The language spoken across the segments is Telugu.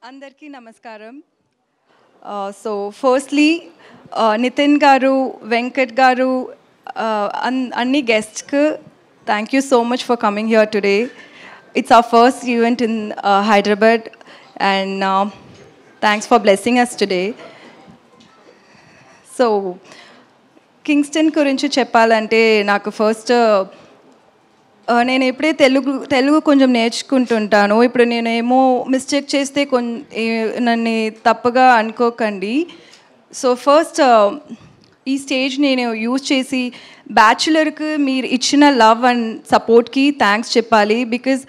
అందరికీ నమస్కారం. సో ఫస్ట్లీ నితిన్ గారు, వెంకట్ గారు, అన్ని గెస్ట్స్కి thank you so much for coming here today. It's our first event in Hyderabad and thanks for blessing us today. So Kingston గురించి చెప్పాలంటే నాకు ఫస్ట్ నేను ఎప్పుడే తెలుగు కొంచెం నేర్చుకుంటుంటాను. ఇప్పుడు నేనేమో మిస్టేక్ చేస్తే నన్ను తప్పుగా అనుకోకండి. సో ఫస్ట్ ఈ స్టేజ్ నేను యూజ్ చేసి బ్యాచులర్కి మీరు ఇచ్చిన లవ్ అండ్ సపోర్ట్కి థ్యాంక్స్ చెప్పాలి. బికాజ్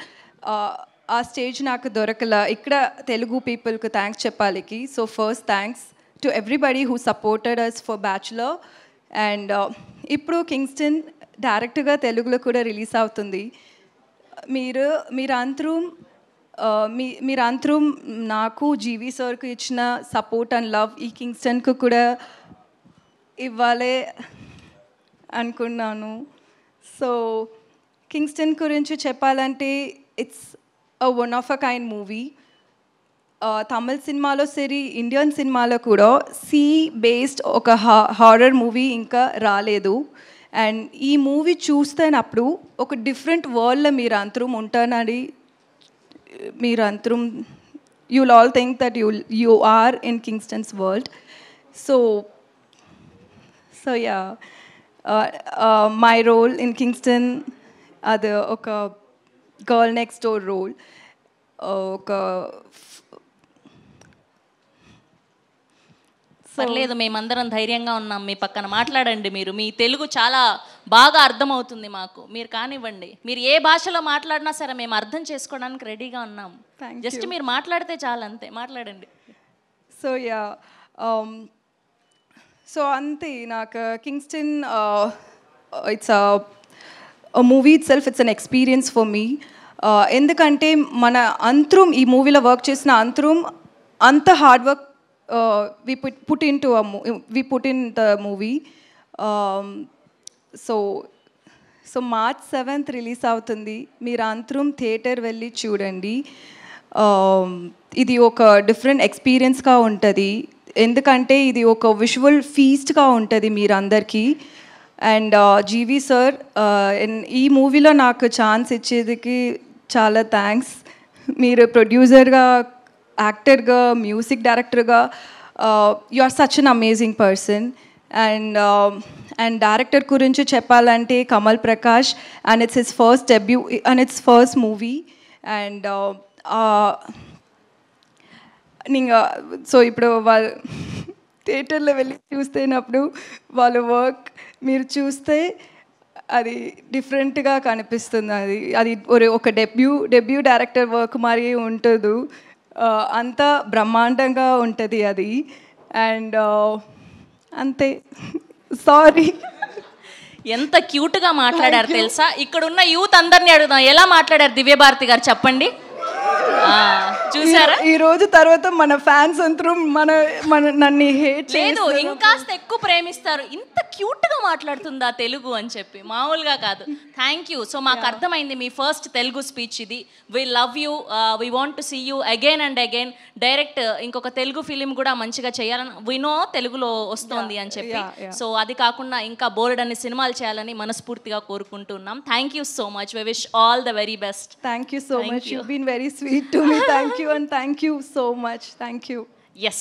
ఆ స్టేజ్ నాకు దొరకల. ఇక్కడ తెలుగు పీపుల్కి థ్యాంక్స్ చెప్పాలికి. So first thanks to everybody who supported us for bachelor. And ఇప్పుడు కింగ్స్టన్ డైరెక్ట్గా తెలుగులో కూడా రిలీజ్ అవుతుంది. మీరందరూ నాకు జీవి సార్కి ఇచ్చిన సపోర్ట్ అండ్ లవ్ ఈ కింగ్స్టన్కు కూడా ఇవ్వాలి అనుకున్నాను. సో కింగ్స్టన్ గురించి చెప్పాలంటే it's one of a kind movie. Tamil సినిమాలో సరి ఇండియన్ సినిమాలో కూడా సీ బేస్డ్ ఒక హారర్ మూవీ ఇంకా రాలేదు. అండ్ ఈ మూవీ చూస్తున్నప్పుడు ఒక డిఫరెంట్ వరల్డ్లో మీరు అందరం ఉంటానని you will all think that you are in Kingston's వరల్డ్. So yeah, my role in Kingston అది ఒక గర్ల్ నెక్స్ట్ డోర్ రోల్. ఒక పర్లేదు, మేమందరం ధైర్యంగా ఉన్నాం. మీ పక్కన మాట్లాడండి. మీరు మీ తెలుగు చాలా బాగా అర్థమవుతుంది మాకు. మీరు కానివ్వండి, మీరు ఏ భాషలో మాట్లాడినా సరే మేము అర్థం చేసుకోవడానికి రెడీగా ఉన్నాం. జస్ట్ మీరు మాట్లాడితే చాలు, అంతే. మాట్లాడండి. సో యా, సో అంతే. నాకు Kingston it's movie it self it's an experience for me. ఎందుకంటే మన అందరం ఈ మూవీలో వర్క్ చేసిన అందరం అంత hard work we put in the movie. So March 7th release అవుతుంది. మీరు అందరం థియేటర్ వెళ్ళి చూడండి. ఇది ఒక డిఫరెంట్ ఎక్స్పీరియన్స్గా ఉంటుంది. ఎందుకంటే ఇది ఒక విజువల్ ఫీస్ట్గా ఉంటుంది మీరందరికీ. అండ్ జీవి సార్ ఈ మూవీలో నాకు ఛాన్స్ ఇచ్చేదికి చాలా థ్యాంక్స్. మీరు ప్రొడ్యూసర్గా, యాక్టర్గా, మ్యూజిక్ డైరెక్టర్గా you are such an amazing person. And director గురించి చెప్పాలంటే Kamal Prakash, and it's his first debut and it's first movie. And so ఇప్పుడు వాళ్ళు థియేటర్లో వెళ్ళి చూస్తున్నప్పుడు వాళ్ళ వర్క్ మీరు చూస్తే అది డిఫరెంట్గా కనిపిస్తుంది. అది ఒక డెబ్యూ డైరెక్టర్ వర్క్ మరి ఉంటుంది. అంత బ్రహ్మాండంగా ఉంటుంది అది. అండ్ అంతే. సారీ. ఎంత క్యూట్గా మాట్లాడారు తెలుసా? ఇక్కడున్న యూత్ అందరినీ అడుగుదాం, ఎలా మాట్లాడారు దివ్యభారతి గారు చెప్పండి. చూసారా? ఈ రోజు తర్వాత మన ఫ్యాన్స్ అందరూ నన్ను హేట్ లేదు, ఇంకాస్త ఎక్కువ ప్రేమిస్తారు. ఇంత క్యూట్గా మాట్లాడుతుందా తెలుగు అని చెప్పి, మామూలుగా కాదు. Thank you. సో మాకు అర్థమైంది మీ ఫస్ట్ తెలుగు స్పీచ్ ఇది. We love you, we want to see you again and again. Direct ఇంకొక తెలుగు ఫిలిం కూడా మంచిగా చేయాలని వినో తెలుగులో వస్తుంది అని చెప్పి. సో అది కాకుండా ఇంకా బోల్డ్ అన్ని సినిమాలు చేయాలని మనస్ఫూర్తిగా కోరుకుంటున్నాం. Thank you so much. We wish all the very best. Thank you so much. You been very sweet to me. Thank you and thank you so much. Thank you. Yes.